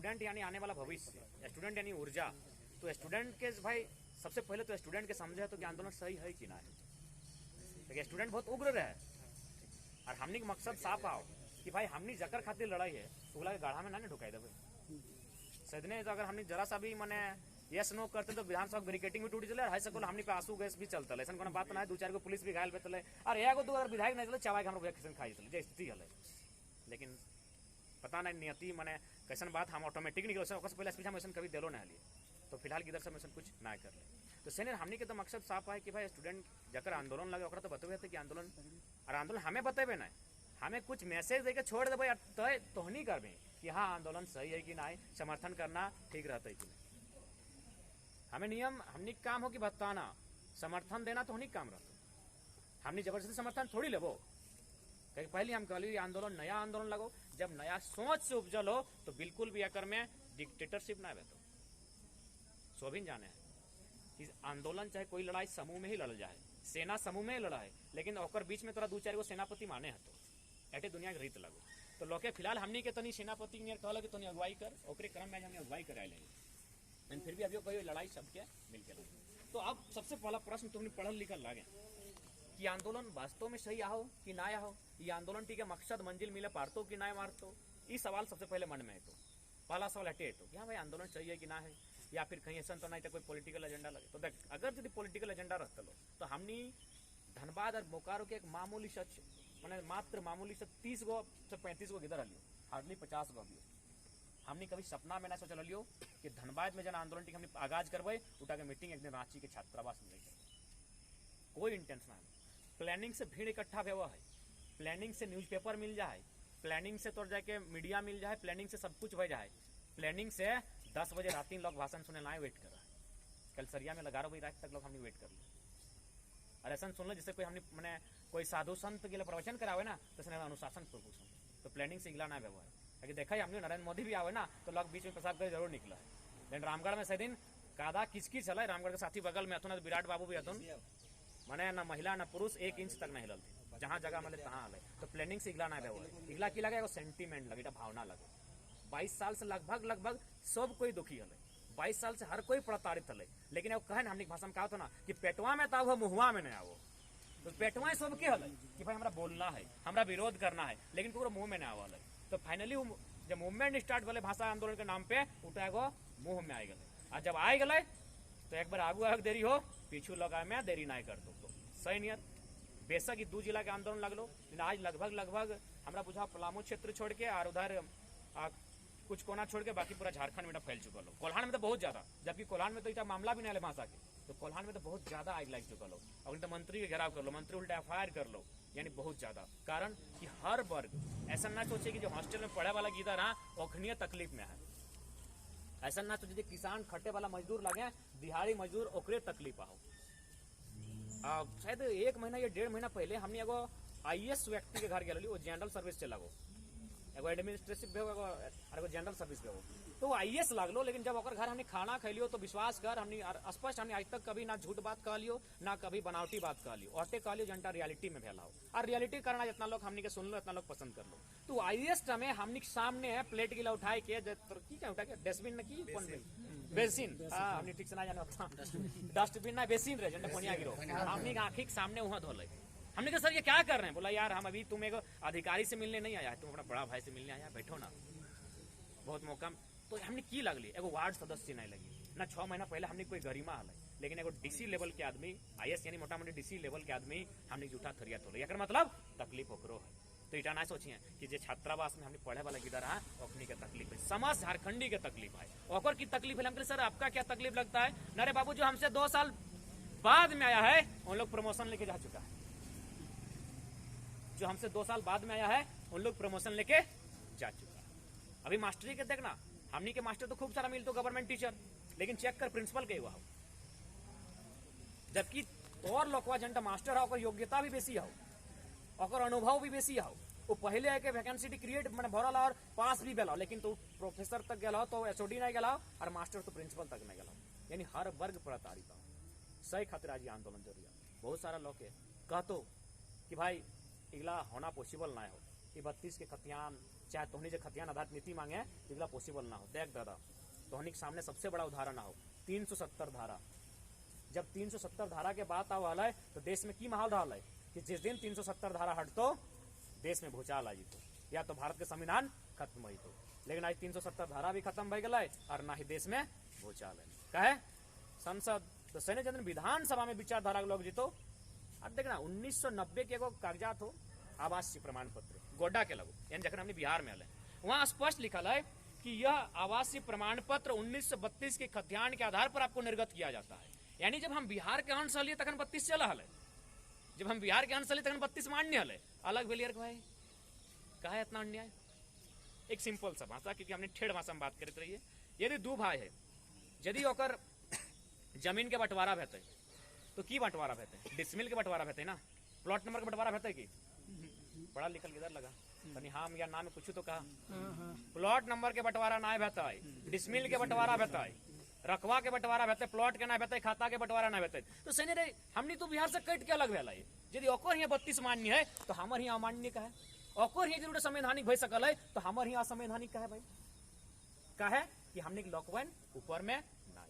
Student यानी आने वाला भविष्य, स्टूडेंट यानी ऊर्जा। तो स्टूडेंट के भाई सबसे पहले तो स्टूडेंट के समझे तो कि आंदोलन सही है कि ना है। तो स्टूडेंट बहुत उग्र रहे और हमने के मकसद साफ आओ कि भाई हमने जकर खातिर लड़ाई है तो के गाढ़ा में ना ढुकाई देवे। सदने तो अगर हमने जरा सा भी मैंने यस नो करते तो विधानसभा बैरिकेडिंग भी टूट चले, हाई स्कूल हमने पे आंसू गैस भी चलता है, ऐसा कोनो बात ना है। 2-4 को पुलिस भी घायल बेतले और एगो दो अगर विधायक नहीं चले चवाई हम लोग खाई चले जे स्थिति हले। लेकिन पता नहीं नियति माने कैसन बात हम ऑटोमेटिक निकल से पहले स्पीच हम ऐसा कभी दिलो ना लिए। तो फिलहाल किधर से हम ऐसा कुछ ना कर ले। तो सेने हमने के तो मकसद साफ है कि भाई स्टूडेंट जकर आंदोलन लगे ओकरा तो बतबे थे कि आंदोलन और आंदोलन हमें बतेबे ना, हमें कुछ मैसेज देके छोड़ देवे तो नहीं करबे कि हाँ आंदोलन सही है कि नहीं, समर्थन करना ठीक रहता है कि नहीं। हमें नियम हमने काम हो कि बताना, समर्थन देना तो नहीं काम रहता। हमने जबरदस्ती समर्थन थोड़ी लेबो। कहीं पहले हम कहली आंदोलन नया आंदोलन लगो, जब नया सोच से उपजल हो तो बिल्कुल भी अकर में डिक्टेटरशिप ना बेतो। सोभिन जाने है कि आंदोलन चाहे कोई लड़ाई समूह में ही लड़ जाए, सेना समूह में ही लड़ा है, लेकिन ओकर बीच में तोरा 2-4 गो सेनापति माने है तो एटे दुनिया के रीत लगो। तो लोके फिलहाल हमनी के तनी सेनापति ने कहला कि तनी अगुवाई कर, ओकरे क्रम में हमने अगुवाई कराए ले। लेकिन फिर भी अभी कोई लड़ाई सबके मिलके लगे। तो अब सबसे पहला प्रश्न तुमने पढ़ल लिखल लागे कि आंदोलन वास्तव में सही आओ कि ना आओ, ये आंदोलन टी के मकसद मंजिल मिले पारतो कि ना मारतो, ये सवाल सबसे पहले मन में है। तो पहला सवाल हटे तो क्या भाई आंदोलन सही है कि ना है, या फिर कहीं ऐसा तो नहीं तो कोई पॉलिटिकल एजेंडा लगे। तो देख अगर यदि पॉलिटिकल एजेंडा रहता लो तो हमने धनबाद और बोकारो के एक मामूली सच मैंने मात्र मामूली से 30 गो से 35 गो गिदर लियो, हार्डली 50 गो अभी। हमने कभी सपना में ना सोचल लियो कि धनबाद में जन आंदोलन की हमने आगाज करवे उठा के मीटिंग एक दिन रांची के छात्रावास में लेके कोई इंटेंशन है। प्लानिंग से भीड़ इकट्ठा हुआ है, प्लानिंग से न्यूज़पेपर मिल जाए, प्लानिंग से तो जाके मीडिया मिल जाए, प्लानिंग से सब कुछ हो जाए, प्लानिंग से 10 बजे रात लोग भाषण सुने लाए वेट कर रहा है। कल सरिया में 11 बजे रात तक लोग हमने वेट कर लिया। और ऐसा सुन लो जैसे कोई हमने मैंने कोई साधु संत के लिए प्रवचन करावे ना तो अनुशासन पूर्वक सुन। तो प्लानिंग से इगला ना व्यवहार है। देखा हमने नरेंद्र मोदी भी आवे ना तो लोग बीच में पेशाब कर जरूर निकला है। लेकिन रामगढ़ में दिन कादा किचकिच चला, रामगढ़ के साथी बगल में अथुन विराट बाबू भी अथुन मैंने ना महिला ना पुरुष 1 इंच तक नहीं हिलल थे, जहाँ जगह मतलब तहाँ हल। तो प्लानिंग से इगला ना व्यवहार, इगला की लगे सेंटीमेंट लगे, भावना लगे। 22 साल से लगभग सब कोई दुखी हल, 22 साल से हर कोई प्रताड़ित हल। लेकिन कहे हमने भाषा में कहा था ना कि पेटवा में तो मुहवा में नहीं आवो। तो पेटवा सब के हल कि भाई हमारा बोलना है, हमारा विरोध करना है, लेकिन पूरा मुंह में नहीं आवल। तो फाइनली जब मूवमेंट स्टार्ट वाले भाषा आंदोलन के नाम पे उठा गो मुंह में आ गए। और जब आ गए तो एक बार आगू आग देरी हो पीछू लगा में देरी नहीं कर दो। तो सही नियत बेशक ही 2 जिला के आंदोलन लगलो, लेकिन आज लगभग हमारा बुझा पलामू क्षेत्र छोड़ के और उधर कुछ कोना छोड़ के बाकी पूरा झारखंड में फैल चुका लो। कोल्हान में तो बहुत ज्यादा, जबकि कोल्हान में तो इतना मामला भी नहीं है भाषा के। तो कोल्हान में तो बहुत ज्यादा आग लग चुका लो। और तो मंत्री के घेराव कर लो, मंत्री उल्टा FIR कर लो, यानी बहुत ज्यादा। कारण कि हर वर्ग ऐसा ना सोचे कि जो हॉस्टल में पढ़े वाला गीता रहा ओखनीय तकलीफ में है। ऐसा ना सोचे किसान खट्टे वाला मजदूर लगे, दिहाड़ी मजदूर ओकरे तकलीफ आओ। शायद 1 महीना या 1.5 महीना पहले हमने एगो IAS व्यक्ति के घर गए, वो जनरल सर्विस से लगो, एगो एडमिनिस्ट्रेटिव एगो जनरल सर्विस पे हो। तो वो IAS लगलो, लेकिन जब ओकर घर हमने खाना खैलियो तो विश्वास कर हमने स्पष्ट हमने आज तक कभी ना झूठ बात कह लियो ना कभी बनावटी बात कह लियो, अटे कह लियो जनता रियलिटी में भेला हो। और रियलिटी करना जितना लोग हमने के सुन लो इतना लोग पसंद कर लो। तो IAS में हमने सामने है प्लेट गिला उठाए के क्या उठा के डस्टबिन न की बेसिन हमने ठीक से ना जाने डस्टबिन ना बेसिन रहे जन कोनिया गिरो हमने आंखी के सामने वहां धोले। हमने कहा सर ये क्या कर रहे हैं? बोला यार हम अभी तुम एक अधिकारी से मिलने नहीं आया, तुम अपना बड़ा भाई से मिलने आया, बैठो ना बहुत मौका। तो हमने की लगली एगो वार्ड सदस्य नहीं लगी ना 6 महीना पहले हमने कोई गरिमा हल, लेकिन एगो DC लेवल के आदमी IAS यानी मोटा मोटी DC लेवल के आदमी हमने जूठा थरिया तोले, एकर मतलब तकलीफ ओकरो है। तो इटा ना सोचिए कि जे छात्रावास में हमने पढ़े वाला गिदर है ओखनी के तकलीफ है, समाज झारखंडी के तकलीफ है, ओकर की तकलीफ है। हम कहे सर आपका क्या तकलीफ लगता है? नरे बाबू जो हमसे 2 साल बाद में आया है उन लोग प्रमोशन लेके जा चुका है, जो हमसे 2 साल बाद में आया है उन लोग प्रमोशन लेके जा चुका है। अभी मास्टरी के देखना हमनी के मास्टर तो खूब सारा मिल तो गवर्नमेंट टीचर, लेकिन चेक कर प्रिंसिपल के हुआ हो, जबकि और लोकवा जनता मास्टर है योग्यता भी बेसी हो, अनुभव भी बेसी हो। वो पहले है कि वैकेंसी क्रिएट मैंने भरल और पास भी गया, लेकिन तो प्रोफेसर तक गया तो HOD नहीं गया और मास्टर तो प्रिंसिपल तक नहीं गया, यानी हर वर्ग प्रताड़ित हो। सही खातिर आज आंदोलन जरूरी है। बहुत सारा लोग कहतो कि भाई इगला होना पॉसिबल ना हो, 32 के खतियान चाहे तोहनी जो खतियान आधारित नीति मांगे इगला पॉसिबल ना हो। देख दादा, तोहनी के सामने सबसे बड़ा उदाहरण हो 370 धारा। जब 370 धारा के बात आवल है तो देश में की माहौल रहा है कि जिस दिन 370 धारा हटतो देश में भूचाल आ जितो, या तो भारत के संविधान खत्म हो तो। लेकिन आज 370 धारा भी खत्म हो गया और ना ही देश में भूचाल है। कहे संसद तो सैन्य जन विधानसभा में विचारधारा के लोग जीतो। अब देखना 1990 के एगो कागजात हो आवासीय प्रमाण पत्र गोड्डा के लगो, यानी जखन हमने बिहार में आल वहां स्पष्ट लिखल है कि यह आवासीय प्रमाण पत्र 1932 के खतियान के आधार पर आपको निर्गत किया जाता है। यानी जब हम बिहार के अंश लिए तखन 32 चल है, जब हम बिहार के अंश लिए तखन 32 मान्य है। अलग भेलियर भाई कहा इतना अन्याय। एक सिंपल सा भाषा, क्योंकि हमने ठेठ भाषा में बात करते रहिए। यदि दू भाई है, यदि ओकर जमीन के बंटवारा भेते तो की बंटवारा भेते, डिसमिल के बंटवारा भेते ना, प्लॉट नंबर के बंटवारा भेते की पढ़ा लिखल किधर लगा तनी हम या नाम पूछू तो कहा प्लॉट नंबर के बंटवारा ना भेता है, डिसमिल के बंटवारा भेता है, रकबा के बंटवारा भेते, प्लॉट के ना भेते, खाता के बंटवारा ना भेते। तो सैन्य रे हमनी तो बिहार से कट के अलग भेला है। यदि ओकर ही 32 मान्य है तो हमर ही अमान्य का है, ओकर ही जरूर संवैधानिक भई सकल है तो हमर ही असंवैधानिक का है भाई। का है कि हमने लॉकवन ऊपर में ना